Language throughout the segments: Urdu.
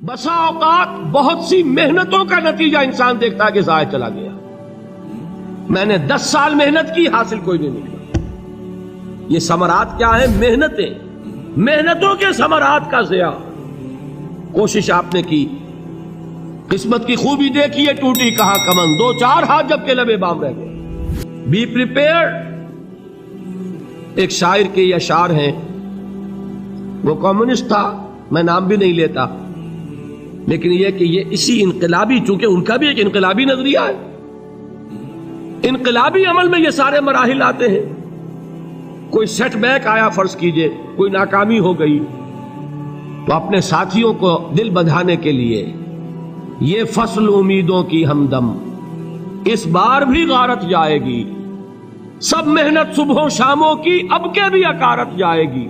بسا اوقات بہت سی محنتوں کا نتیجہ انسان دیکھتا ہے کہ ضائع چلا گیا. میں نے 10 سال محنت کی، حاصل کوئی نہیں نکلا. یہ ثمرات کیا ہیں؟ محنتوں کے ثمرات کا ضیاع. کوشش آپ نے کی، قسمت کی خوبی دیکھی ہے، ٹوٹی کہاں کمن، 2-4 ہاتھ جب کے لبے بام رہ گئے. Be prepared. ایک شاعر کے یہ اشعار ہیں، وہ کمیونسٹ تھا، میں نام بھی نہیں لیتا، لیکن یہ کہ یہ اسی انقلابی، چونکہ ان کا بھی ایک انقلابی نظریہ ہے، انقلابی عمل میں یہ سارے مراحل آتے ہیں. کوئی سیٹ بیک آیا، فرض کیجئے کوئی ناکامی ہو گئی، تو اپنے ساتھیوں کو دل بندھانے کے لیے یہ فصل امیدوں کی ہمدم اس بار بھی غارت جائے گی، سب محنت صبحوں شاموں کی اب کے بھی اکارت جائے گی.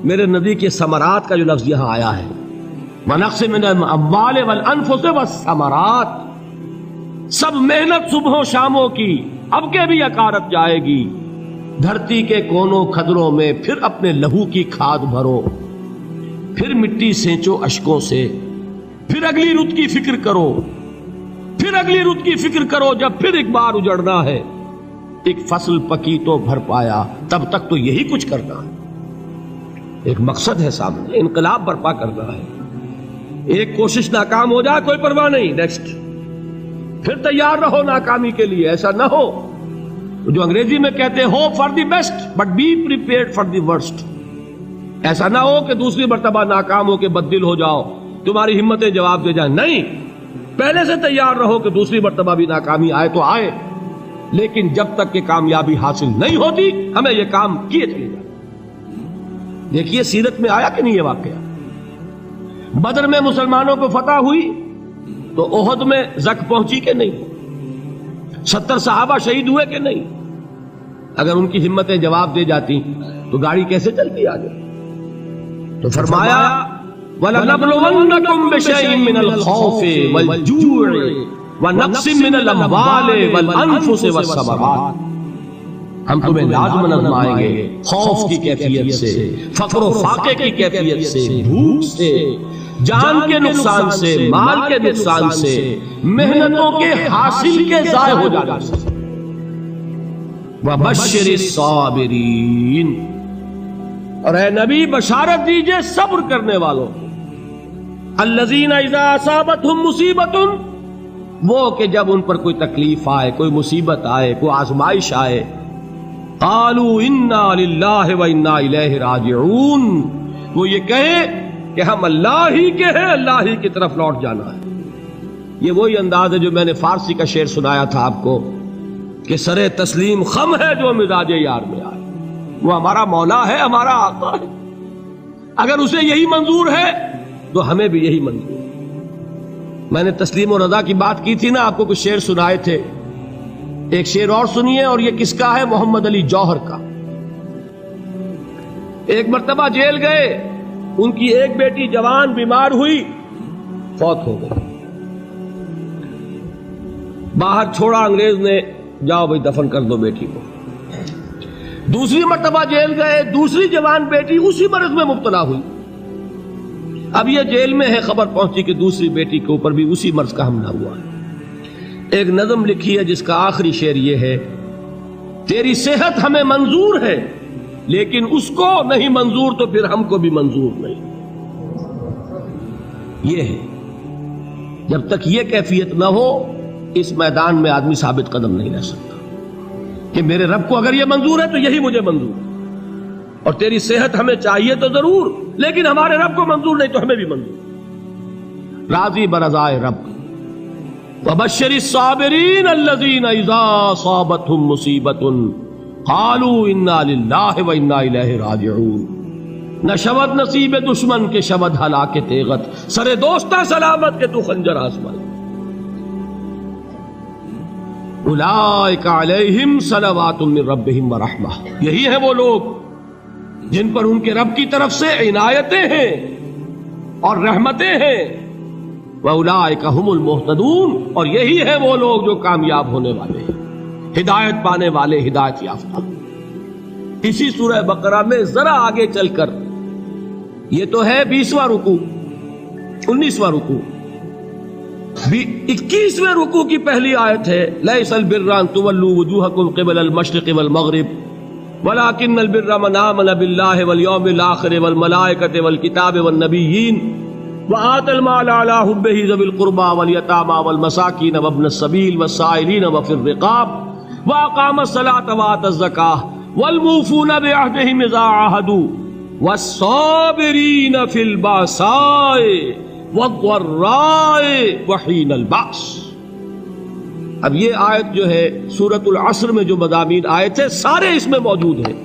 میرے نبی کے ثمرات کا جو لفظ یہاں آیا ہے، وَنَقْصٍ مِّنَ الْأَمْوَالِ وَالْأَنفُسِ وَالثَّمَرَاتِ، سب محنت صبحوں شاموں کی اب کے بھی اکارت جائے گی. دھرتی کے کونوں کھدروں میں پھر اپنے لہو کی کھاد بھرو، پھر مٹی سینچو اشکوں سے، پھر اگلی رت کی فکر کرو، پھر اگلی رت کی فکر کرو، جب پھر ایک بار اجڑنا ہے. ایک فصل پکی تو بھر پایا، تب تک تو یہی کچھ کرنا ہے. ایک مقصد ہے سامنے، انقلاب برپا کرنا ہے. ایک کوشش ناکام ہو جائے کوئی پرواہ نہیں، نیکسٹ. پھر تیار رہو ناکامی کے لیے. ایسا نہ ہو جو انگریزی میں کہتے ہیں hope for the best but be prepared for the worst. ایسا نہ ہو کہ دوسری مرتبہ ناکام ہو کے بددل ہو جاؤ، تمہاری ہمتیں جواب دے جائیں. نہیں، پہلے سے تیار رہو کہ دوسری مرتبہ بھی ناکامی آئے تو آئے، لیکن جب تک کہ کامیابی حاصل نہیں ہوتی ہمیں یہ کام کیے چلے جائیں. دیکھیے سیرت میں آیا کہ نہیں یہ واقعہ. بدر میں مسلمانوں کو فتح ہوئی تو احد میں زک پہنچی کہ نہیں؟ 70 صحابہ شہید ہوئے کہ نہیں؟ اگر ان کی ہمتیں جواب دے جاتی تو گاڑی کیسے چلتی آگے؟ تو فرمایا وَلَنَبْلُوَنَّكُمْ بِشَيْءٍ مِّنَ الْخَوْفِ وَالْجُوعِ وَنَقْصٍ مِّنَ الْأَمْوَالِ وَالْأَنفُسِ وَالثَّمَرَاتِ. ہم تمہیں لازم آزمائیں گے خوف کی کیفیت سے، فقر و فاقے کی کیفیت سے، بھوک سے، جان کے نقصان سے، مال کے نقصان سے، محنتوں کے حاصل کے ضائع ہو جانے سے. وَبَشِّرِ الصَّابِرِينَ، اور اے نبی بشارت دیجئے صبر کرنے والوں کو. الَّذِينَ إِذَا أَصَابَتْهُمْ مُصِيبَةٌ، وہ کہ جب ان پر کوئی تکلیف آئے، کوئی مصیبت آئے، کوئی آزمائش آئے، قالوا انا للہ وانا الیہ راجعون، وہ یہ کہیں کہ ہم اللہ ہی کے ہیں، اللہ ہی کی طرف لوٹ جانا ہے. یہ وہی انداز ہے جو میں نے فارسی کا شعر سنایا تھا آپ کو کہ سرے تسلیم خم ہے جو مزاج یار میں آئے. وہ ہمارا مولا ہے، ہمارا آقا ہے. اگر اسے یہی منظور ہے تو ہمیں بھی یہی منظور ہے. میں نے تسلیم و رضا کی بات کی تھی نا، آپ کو کچھ شعر سنائے تھے. ایک شعر اور سنیے، اور یہ کس کا ہے؟ محمد علی جوہر کا. ایک مرتبہ جیل گئے، ان کی ایک بیٹی جوان بیمار ہوئی، فوت ہو گئی. باہر چھوڑا انگریز نے، جاؤ بھائی دفن کر دو بیٹی کو. دوسری مرتبہ جیل گئے، دوسری جوان بیٹی اسی مرض میں مبتلا ہوئی. اب یہ جیل میں ہے، خبر پہنچی کہ دوسری بیٹی کے اوپر بھی اسی مرض کا حملہ ہوا ہے. ایک نظم لکھی ہے جس کا آخری شعر یہ ہے، تیری صحت ہمیں منظور ہے لیکن اس کو نہیں منظور تو پھر ہم کو بھی منظور نہیں. یہ ہے، جب تک یہ کیفیت نہ ہو اس میدان میں آدمی ثابت قدم نہیں رہ سکتا کہ میرے رب کو اگر یہ منظور ہے تو یہی مجھے منظور ہے، اور تیری صحت ہمیں چاہیے تو ضرور، لیکن ہمارے رب کو منظور نہیں تو ہمیں بھی منظور. راضی برضائے رب. وَبَشِّرِ الصَّابِرِينَ الَّذِينَ إِذَا أَصَابَتْهُمْ مُصِيبَةٌ قَالُوا إِنَّا لِلَّهِ وَإِنَّا إِلَيْهِ رَاجِعُونَ. نہ شود نصیب دشمن کے شود ہلاک تیغت، سرے دوستاں سلامت کے تو خنجر آزمائے. اولئک علیہم صلوات من ربہم ورحمہ، یہی ہیں وہ لوگ جن پر ان کے رب کی طرف سے عنایتیں ہیں اور رحمتیں ہیں. وَأُولَٰئِكَ هُمُ الْمُهْتَدُونَ، اور یہی ہے وہ لوگ جو کامیاب ہونے والے ہیں، ہدایت پانے والے، ہدایت یافتہ. اسی سورہ بقرہ میں ذرا آگے چل کر، یہ تو ہے 20واں رکوع، 19واں رکوع 21ویں رکوع کی پہلی آیت ہے لیس البر ان تولوا وجوہکم قبل المشرق والمغرب ولکن البر من آمن باللہ والیوم الآخر والملائکۃ والکتاب والنبیین وآتى المال على حبه ذوي القربى واليتامى والمساكين وابن السبيل والسائلين وفي الرقاب وأقام الصلاة وآتى الزكاة والموفون بعهدهم إذا عاهدوا والصابرين في البأساء والضراء وحين البأس. اب یہ آیت جو ہے سورۃ العصر میں جو مضامین آئے تھے سارے اس میں موجود ہیں.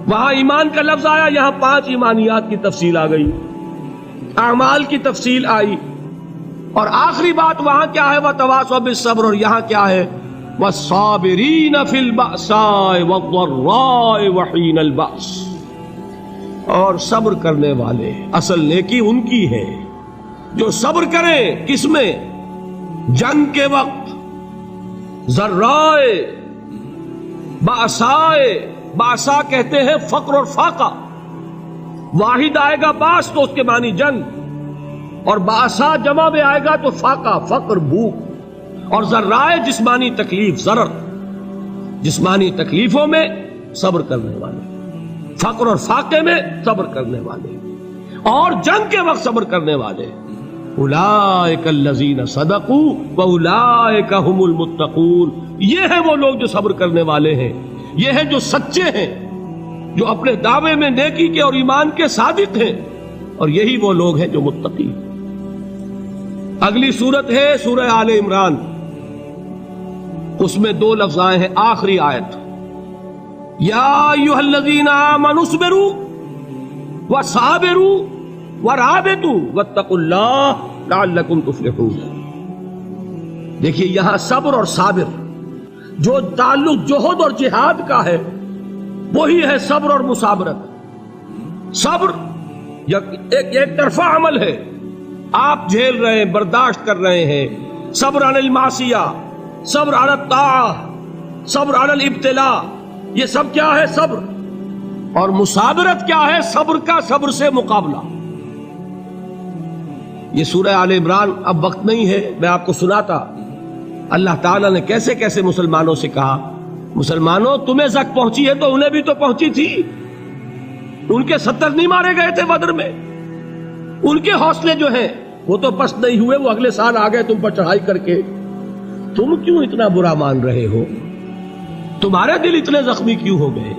وہاں ایمان کا لفظ آیا، یہاں 5 ایمانیات کی تفصیل آ گئی، اعمال کی تفصیل آئی، اور آخری بات وہاں کیا ہے وَتَوَاصَوْا بِالصَّبْرِ، اور یہاں کیا ہے وَالصَّابِرِينَ فِي الْبَأْسَاءِ وَالضَّرَّاءِ وَحِينَ الْبَأْسِ، اور صبر کرنے والے. اصل نیکی ان کی ہے جو صبر کریں، کس میں؟ جنگ کے وقت. ذرائے بأسائے، بأسا کہتے ہیں فقر اور فاقہ. واحد آئے گا باس تو اس کے معنی جنگ، اور بأسا جمع میں آئے گا تو فاقہ فقر بھوک، اور ذرائے جسمانی تکلیف ضرر، جسمانی تکلیفوں میں صبر کرنے والے، فقر اور فاقے میں صبر کرنے والے، اور جنگ کے وقت صبر کرنے والے. اولئک الذین صدقوا واولئک هم المتقون، یہ ہیں وہ لوگ جو صبر کرنے والے ہیں، یہ ہیں جو سچے ہیں، جو اپنے دعوے میں نیکی کے اور ایمان کے صادق ہیں، اور یہی وہ لوگ ہیں جو متقی. اگلی سورت ہے سورہ آل عمران، اس میں 2 لفظ آئے ہیں آخری آیت، یا ایھا الذین آمنوا اصبروا وصابروا ورابطوا واتقوا اللہ لعلکم تفلحون. دیکھیے یہاں صبر اور صابر جو تعلق جہد اور جہاد کا ہے وہی ہے صبر اور مصابرت. صبر ایک طرفہ عمل ہے، آپ جھیل رہے ہیں، برداشت کر رہے ہیں. صبر علی المعصیہ، صبر علی الطاعہ، صبر علی الابتلاء، یہ سب کیا ہے؟ صبر. اور مصابرت کیا ہے؟ صبر کا صبر سے مقابلہ. یہ سورہ آل عمران اب وقت نہیں ہے، میں آپ کو سناتا اللہ تعالیٰ نے کیسے کیسے مسلمانوں سے کہا، مسلمانوں تمہیں زک پہنچی ہے تو انہیں بھی تو پہنچی تھی. ان کے 70 نہیں مارے گئے تھے بدر میں؟ ان کے حوصلے جو ہیں وہ تو پست نہیں ہوئے، وہ اگلے سال آ گئے تم پر چڑھائی کر کے. تم کیوں اتنا برا مان رہے ہو؟ تمہارے دل اتنے زخمی کیوں ہو گئے؟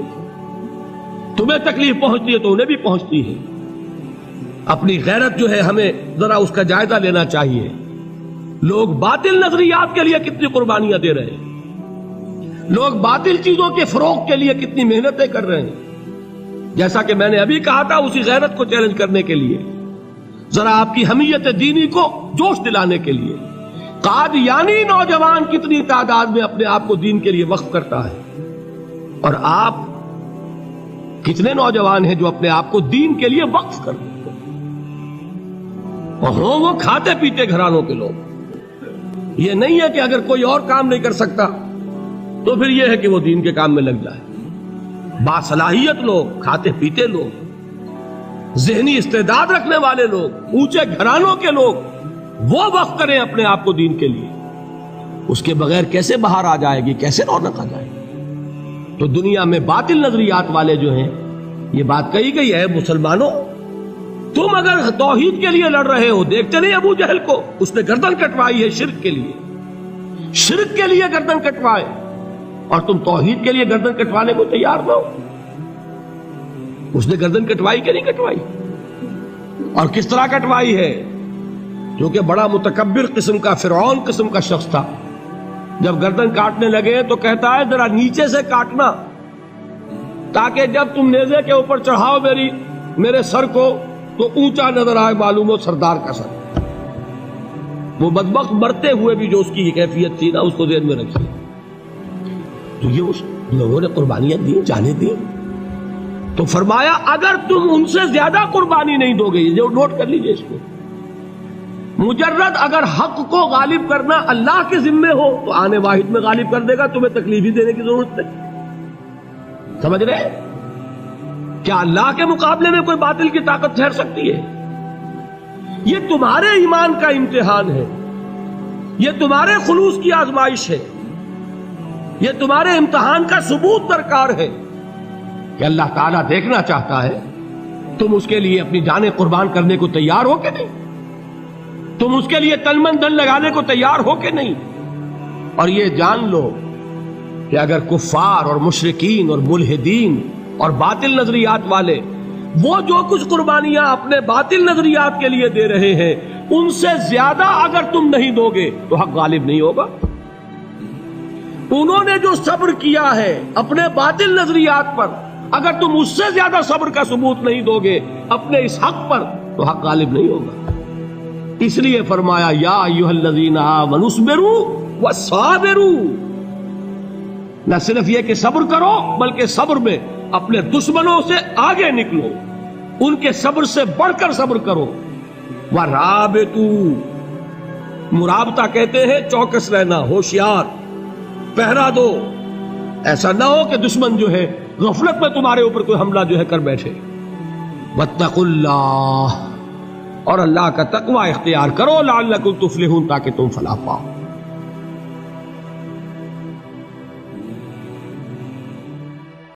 تمہیں تکلیف پہنچتی ہے تو انہیں بھی پہنچتی ہے. اپنی غیرت جو ہے ہمیں ذرا اس کا جائزہ لینا چاہیے. لوگ باطل نظریات کے لیے کتنی قربانیاں دے رہے ہیں، لوگ باطل چیزوں کے فروغ کے لیے کتنی محنتیں کر رہے ہیں. جیسا کہ میں نے ابھی کہا تھا، اسی غیرت کو چیلنج کرنے کے لیے، ذرا آپ کی حمیت دینی کو جوش دلانے کے لیے. قادیانی نوجوان کتنی تعداد میں اپنے آپ کو دین کے لیے وقف کرتا ہے، اور آپ کتنے نوجوان ہیں جو اپنے آپ کو دین کے لیے وقف کرتے ہیں، اور ہوں وہ کھاتے پیتے گھرانوں کے لوگ. یہ نہیں ہے کہ اگر کوئی اور کام نہیں کر سکتا تو پھر یہ ہے کہ وہ دین کے کام میں لگ جائے. باصلاحیت لوگ، کھاتے پیتے لوگ، ذہنی استعداد رکھنے والے لوگ، اونچے گھرانوں کے لوگ، وہ وقف کریں اپنے آپ کو دین کے لیے. اس کے بغیر کیسے باہر آ جائے گی، کیسے رونق آ جائے گی؟ تو دنیا میں باطل نظریات والے جو ہیں، یہ بات کہی گئی ہے، مسلمانوں تم اگر توحید کے لیے لڑ رہے ہو، دیکھتے نہیں ابو جہل کو، اس نے گردن کٹوائی ہے شرک کے لیے، شرک کے لیے گردن کٹوائے، اور تم توحید کے لیے گردن کٹوانے کو تیار نہ ہو. اس نے گردن کٹوائی کہ نہیں کٹوائی؟ اور کس طرح کٹوائی ہے؟ کیونکہ بڑا متکبر قسم کا، فرعون قسم کا شخص تھا. جب گردن کاٹنے لگے تو کہتا ہے ذرا نیچے سے کاٹنا، تاکہ جب تم نیزے کے اوپر چڑھاؤ میرے سر کو تو اونچا نظر آئے، معلوم ہو سردار کا سر. وہ بدبخت مرتے ہوئے بھی جو اس کی کیفیت تھی نا، اس کو ذہن میں رکھیے. تو یہ اس لوگوں نے قربانیاں دی، جانیں دی. تو فرمایا اگر تم ان سے زیادہ قربانی نہیں دو گے، جو نوٹ کر لیجئے اس کو، مجرد اگر حق کو غالب کرنا اللہ کے ذمے ہو تو آنے واحد میں غالب کر دے گا، تمہیں تکلیف ہی دینے کی ضرورت نہیں. سمجھ رہے؟ کیا اللہ کے مقابلے میں کوئی باطل کی طاقت ٹھہر سکتی ہے؟ یہ تمہارے ایمان کا امتحان ہے، یہ تمہارے خلوص کی آزمائش ہے، یہ تمہارے امتحان کا ثبوت درکار ہے کہ اللہ تعالیٰ دیکھنا چاہتا ہے تم اس کے لیے اپنی جانیں قربان کرنے کو تیار ہو کہ نہیں، تم اس کے لیے تن من دھن لگانے کو تیار ہو کہ نہیں۔ اور یہ جان لو کہ اگر کفار اور مشرکین اور ملحدین اور باطل نظریات والے وہ جو کچھ قربانیاں اپنے باطل نظریات کے لیے دے رہے ہیں ان سے زیادہ اگر تم نہیں دو گے تو حق غالب نہیں ہوگا۔ انہوں نے جو صبر کیا ہے اپنے باطل نظریات پر، اگر تم اس سے زیادہ صبر کا ثبوت نہیں دو گے اپنے اس حق پر تو حق غالب نہیں ہوگا۔ اس لیے فرمایا یا ایھا الذین آمنوا اصبروا وصابروا، نہ صرف یہ کہ صبر کرو بلکہ صبر میں اپنے دشمنوں سے آگے نکلو، ان کے صبر سے بڑھ کر صبر کرو۔ وَرَابِطُوا، مرابطہ کہتے ہیں چوکس رہنا، ہوشیار، پہرا دو، ایسا نہ ہو کہ دشمن جو ہے غفلت میں تمہارے اوپر کوئی حملہ جو ہے کر بیٹھے۔ وَاتَّقُوا اللَّهَ، اور اللہ کا تقوی اختیار کرو، لعلکم تفلحون، تاکہ تم فلاح پاؤ۔